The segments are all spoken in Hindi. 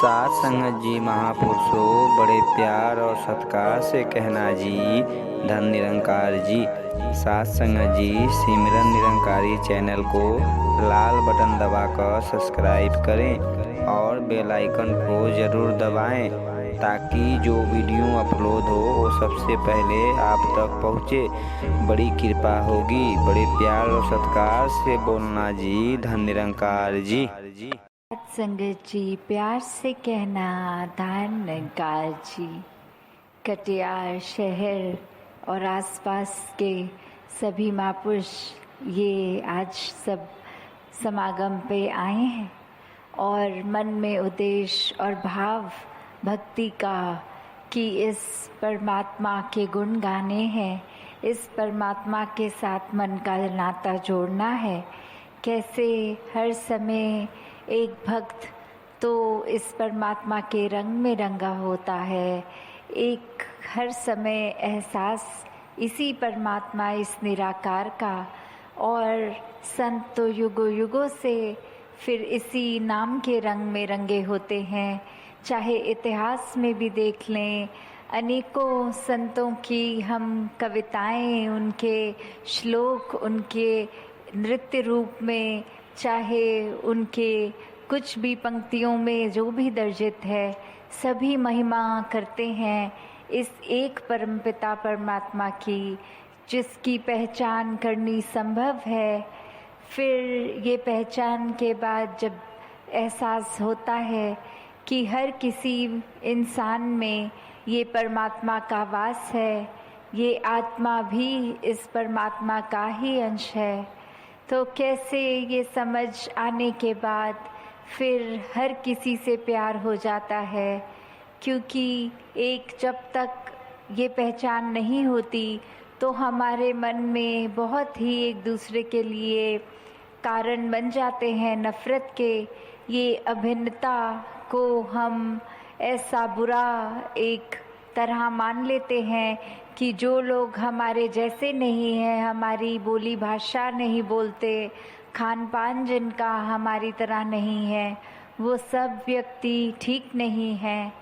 साथ संगत जी महापुरुषों, बड़े प्यार और सत्कार से कहना जी, धन निरंकार जी। साथ संगत जी, सिमरन निरंकारी चैनल को लाल बटन दबाकर सब्सक्राइब करें और बेल आइकन को ज़रूर दबाएं ताकि जो वीडियो अपलोड हो वो सबसे पहले आप तक पहुँचे। बड़ी कृपा होगी। बड़े प्यार और सत्कार से बोलना जी, धन निरंकार जी। संगत जी, प्यार से कहना धन निरंकार जी। कटियार शहर और आसपास के सभी महापुरुष ये आज सब समागम पे आए हैं और मन में उद्देश्य और भाव भक्ति का कि इस परमात्मा के गुण गाने हैं, इस परमात्मा के साथ मन का नाता जोड़ना है। कैसे हर समय एक भक्त तो इस परमात्मा के रंग में रंगा होता है, एक हर समय एहसास इसी परमात्मा, इस निराकार का, और संत तो युगों युगों से फिर इसी नाम के रंग में रंगे होते हैं। चाहे इतिहास में भी देख लें, अनेकों संतों की हम कविताएं, उनके श्लोक, उनके नृत्य रूप में, चाहे उनके कुछ भी पंक्तियों में जो भी दर्जित है, सभी महिमा करते हैं इस एक परमपिता परमात्मा की, जिसकी पहचान करनी संभव है। फिर ये पहचान के बाद जब एहसास होता है कि हर किसी इंसान में ये परमात्मा का वास है, ये आत्मा भी इस परमात्मा का ही अंश है, तो कैसे ये समझ आने के बाद फिर हर किसी से प्यार हो जाता है। क्योंकि एक जब तक ये पहचान नहीं होती तो हमारे मन में बहुत ही एक दूसरे के लिए कारण बन जाते हैं नफ़रत के। ये अभिन्नता को हम ऐसा बुरा एक तरह मान लेते हैं कि जो लोग हमारे जैसे नहीं हैं, हमारी बोली भाषा नहीं बोलते, खान पान जिनका हमारी तरह नहीं है, वो सब व्यक्ति ठीक नहीं हैं।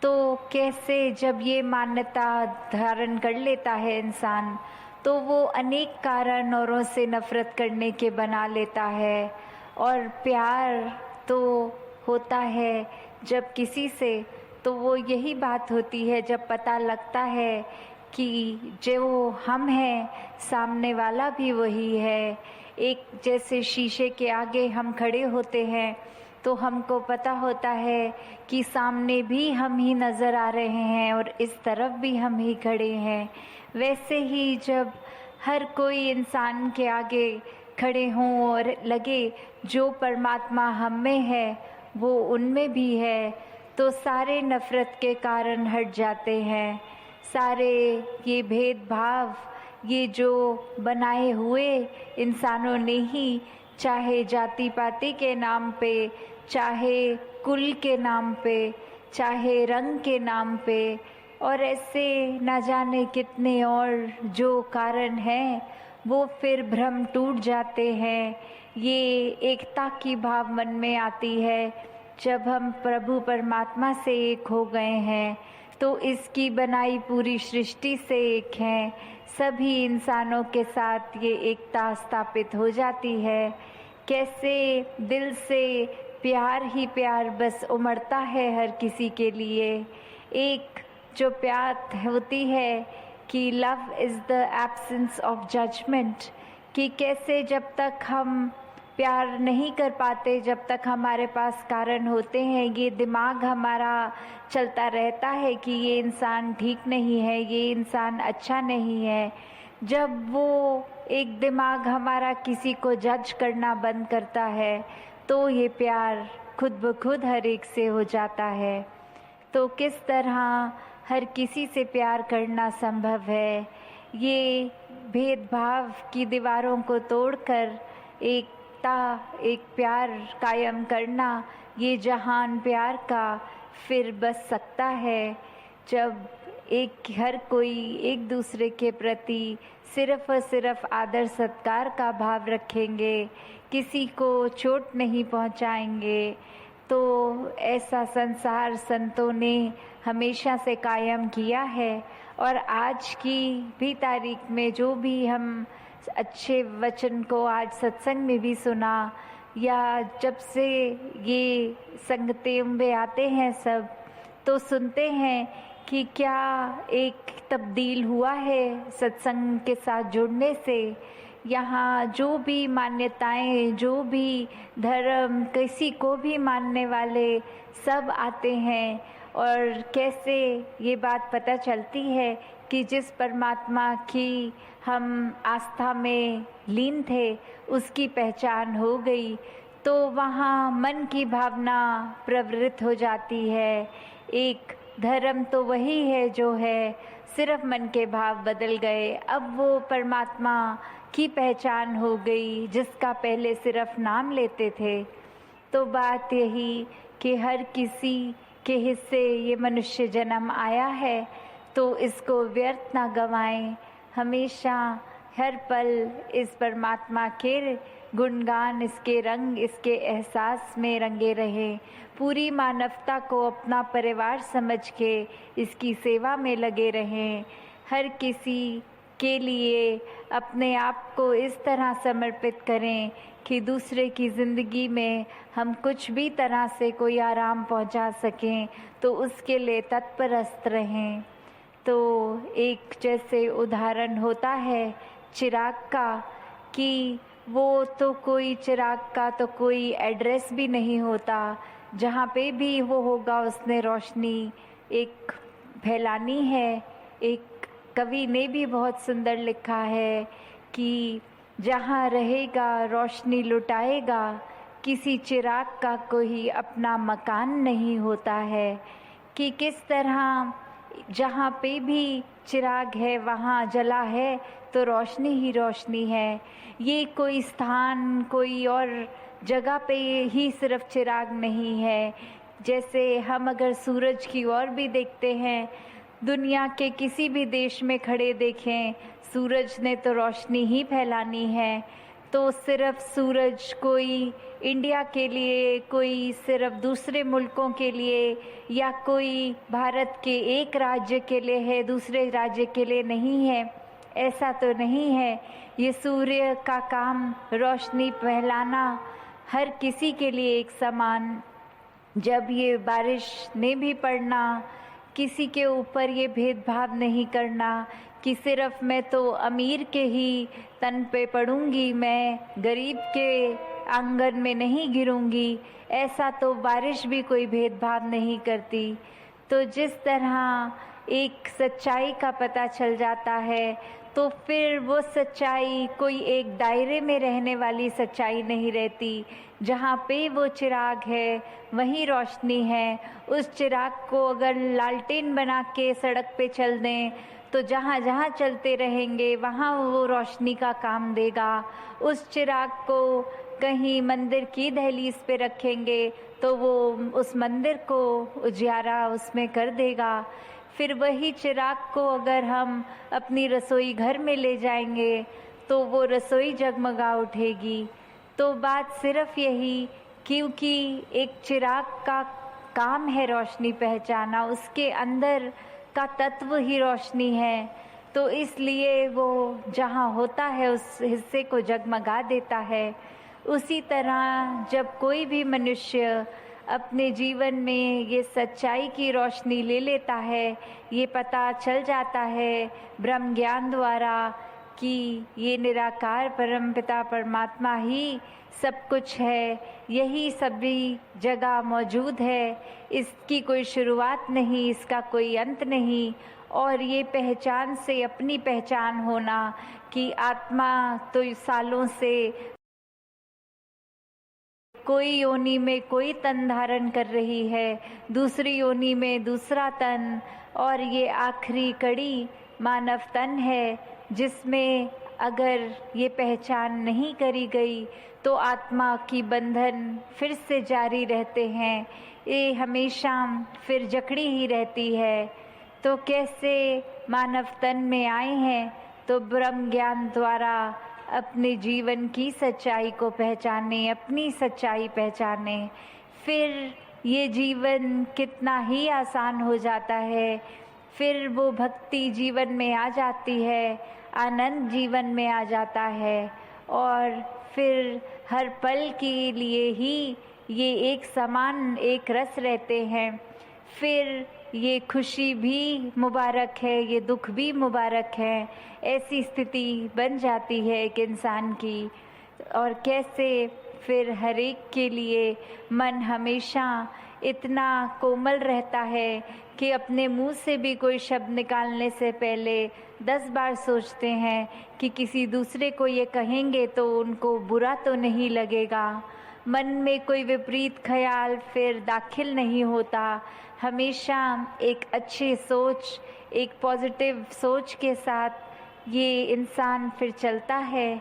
तो कैसे जब ये मान्यता धारण कर लेता है इंसान, तो वो अनेक कारण औरों से नफ़रत करने के बना लेता है। और प्यार तो होता है जब किसी से, तो वो यही बात होती है जब पता लगता है कि जो हम हैं सामने वाला भी वही है। एक जैसे शीशे के आगे हम खड़े होते हैं तो हमको पता होता है कि सामने भी हम ही नज़र आ रहे हैं और इस तरफ भी हम ही खड़े हैं। वैसे ही जब हर कोई इंसान के आगे खड़े हों और लगे जो परमात्मा हम में है वो उनमें भी है, तो सारे नफ़रत के कारण हट जाते हैं। सारे ये भेदभाव, ये जो बनाए हुए इंसानों ने ही, चाहे जाति पाति के नाम पे, चाहे कुल के नाम पे, चाहे रंग के नाम पे, और ऐसे न जाने कितने और जो कारण हैं, वो फिर भ्रम टूट जाते हैं। ये एकता की भाव मन में आती है जब हम प्रभु परमात्मा से एक हो गए हैं, तो इसकी बनाई पूरी सृष्टि से एक हैं। सभी इंसानों के साथ ये एकता स्थापित हो जाती है। कैसे दिल से प्यार ही प्यार बस उमड़ता है हर किसी के लिए। एक जो प्यार होती है कि love is the absence of judgement, कि कैसे जब तक हम प्यार नहीं कर पाते, जब तक हमारे पास कारण होते हैं, ये दिमाग हमारा चलता रहता है कि ये इंसान ठीक नहीं है, ये इंसान अच्छा नहीं है। जब वो एक दिमाग हमारा किसी को जज करना बंद करता है तो ये प्यार खुद ब खुद हर एक से हो जाता है। तो किस तरह हर किसी से प्यार करना संभव है? ये भेदभाव की दीवारों को तोड़कर एकता, एक प्यार कायम करना, ये जहान प्यार का फिर बस सकता है जब हर कोई एक दूसरे के प्रति सिर्फ़ और सिर्फ आदर सत्कार का भाव रखेंगे, किसी को चोट नहीं पहुंचाएंगे, तो ऐसा संसार संतों ने हमेशा से कायम किया है। और आज की भी तारीख में जो भी हम अच्छे वचन को आज सत्संग में भी सुना, या जब से ये संगतें में आते हैं सब, तो सुनते हैं कि क्या एक तब्दील हुआ है सत्संग के साथ जुड़ने से। यहाँ जो भी मान्यताएं, जो भी धर्म, किसी को भी मानने वाले सब आते हैं। और कैसे ये बात पता चलती है कि जिस परमात्मा की हम आस्था में लीन थे उसकी पहचान हो गई, तो वहाँ मन की भावना प्रवृत्त हो जाती है। एक धर्म तो वही है जो है, सिर्फ मन के भाव बदल गए। अब वो परमात्मा की पहचान हो गई जिसका पहले सिर्फ नाम लेते थे। तो बात यही कि हर किसी के हिस्से ये मनुष्य जन्म आया है, तो इसको व्यर्थ ना गवाएं। हमेशा हर पल इस परमात्मा के गुणगान, इसके रंग, इसके एहसास में रंगे रहें। पूरी मानवता को अपना परिवार समझ के इसकी सेवा में लगे रहें। हर किसी के लिए अपने आप को इस तरह समर्पित करें कि दूसरे की ज़िंदगी में हम कुछ भी तरह से कोई आराम पहुंचा सकें, तो उसके लिए तत्परस्त रहें। तो एक जैसे उदाहरण होता है चिराग का, कि वो तो कोई चिराग का तो कोई एड्रेस भी नहीं होता, जहाँ पे भी वो होगा उसने रोशनी एक फैलानी है। एक कवि ने भी बहुत सुंदर लिखा है कि जहाँ रहेगा रोशनी लुटाएगा, किसी चिराग का कोई अपना मकान नहीं होता है। कि किस तरह जहाँ पे भी चिराग है वहाँ जला है तो रोशनी ही रोशनी है। ये कोई स्थान, कोई और जगह पे ही सिर्फ चिराग नहीं है। जैसे हम अगर सूरज की ओर भी देखते हैं, दुनिया के किसी भी देश में खड़े देखें, सूरज ने तो रोशनी ही फैलानी है। तो सिर्फ सूरज कोई इंडिया के लिए, कोई सिर्फ दूसरे मुल्कों के लिए, या कोई भारत के एक राज्य के लिए है, दूसरे राज्य के लिए नहीं है, ऐसा तो नहीं है। ये सूर्य का काम रोशनी फैलाना हर किसी के लिए एक समान। जब ये बारिश ने भी पड़ना, किसी के ऊपर ये भेदभाव नहीं करना कि सिर्फ मैं तो अमीर के ही तन पे पड़ूंगी, मैं गरीब के आंगन में नहीं गिरूंगी। ऐसा तो बारिश भी कोई भेदभाव नहीं करती। तो जिस तरह एक सच्चाई का पता चल जाता है, तो फिर वो सच्चाई कोई एक दायरे में रहने वाली सच्चाई नहीं रहती। जहाँ पे वो चिराग है वहीं रोशनी है। उस चिराग को अगर लालटेन बना के सड़क पे चल दें, तो जहाँ जहाँ चलते रहेंगे वहाँ वो रोशनी का काम देगा। उस चिराग को कहीं मंदिर की दहलीज पे रखेंगे तो वो उस मंदिर को उजियारा उसमें कर देगा। फिर वही चिराग को अगर हम अपनी रसोई घर में ले जाएंगे तो वो रसोई जगमगा उठेगी। तो बात सिर्फ यही, क्योंकि एक चिराग का काम है रोशनी पहचाना, उसके अंदर का तत्व ही रोशनी है, तो इसलिए वो जहाँ होता है उस हिस्से को जगमगा देता है। उसी तरह जब कोई भी मनुष्य अपने जीवन में ये सच्चाई की रोशनी ले लेता है, ये पता चल जाता है ब्रह्म ज्ञान द्वारा कि ये निराकार परमपिता परमात्मा ही सब कुछ है, यही सभी जगह मौजूद है, इसकी कोई शुरुआत नहीं, इसका कोई अंत नहीं। और ये पहचान से अपनी पहचान होना कि आत्मा तो सालों से कोई योनि में कोई तन धारण कर रही है, दूसरी योनि में दूसरा तन, और ये आखिरी कड़ी मानव तन है, जिसमें अगर ये पहचान नहीं करी गई तो आत्मा की बंधन फिर से जारी रहते हैं, ये हमेशा फिर जकड़ी ही रहती है। तो कैसे मानव तन में आए हैं, तो ब्रह्म ज्ञान द्वारा अपने जीवन की सच्चाई को पहचाने, अपनी सच्चाई पहचाने, फिर ये जीवन कितना ही आसान हो जाता है। फिर वो भक्ति जीवन में आ जाती है, आनंद जीवन में आ जाता है और फिर हर पल के लिए ही ये एक समान एक रस रहते हैं। फिर ये खुशी भी मुबारक है, ये दुख भी मुबारक है। ऐसी स्थिति बन जाती है एक इंसान की। और कैसे फिर हर एक के लिए मन हमेशा इतना कोमल रहता है कि अपने मुंह से भी कोई शब्द निकालने से पहले 10 बार सोचते हैं कि किसी दूसरे को ये कहेंगे तो उनको बुरा तो नहीं लगेगा। मन में कोई विपरीत ख्याल फिर दाखिल नहीं होता। हमेशा एक अच्छी सोच, एक पॉजिटिव सोच के साथ ये इंसान फिर चलता है।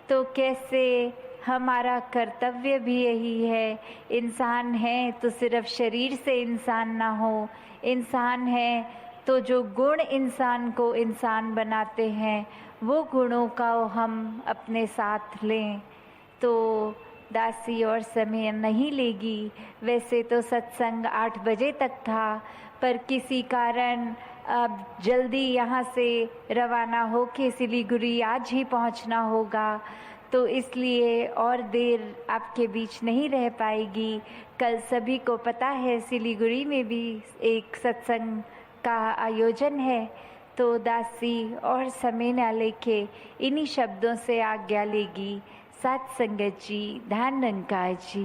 तो कैसे हमारा कर्तव्य भी यही है, इंसान है तो सिर्फ शरीर से इंसान ना हो। इंसान है तो जो गुण इंसान को इंसान बनाते हैं वो गुणों का हम अपने साथ लें। तो दासी और समय नहीं लेगी। वैसे तो सत्संग 8 बजे तक था, पर किसी कारण अब जल्दी यहाँ से रवाना होके सिलीगुड़ी आज ही पहुँचना होगा, तो इसलिए और देर आपके बीच नहीं रह पाएगी। कल सभी को पता है सिलीगुड़ी में भी एक सत्संग का आयोजन है। तो दासी और समय न लेके इन्हीं शब्दों से आज्ञा लेगी। सत्संगत जी, धन निरंकार जी।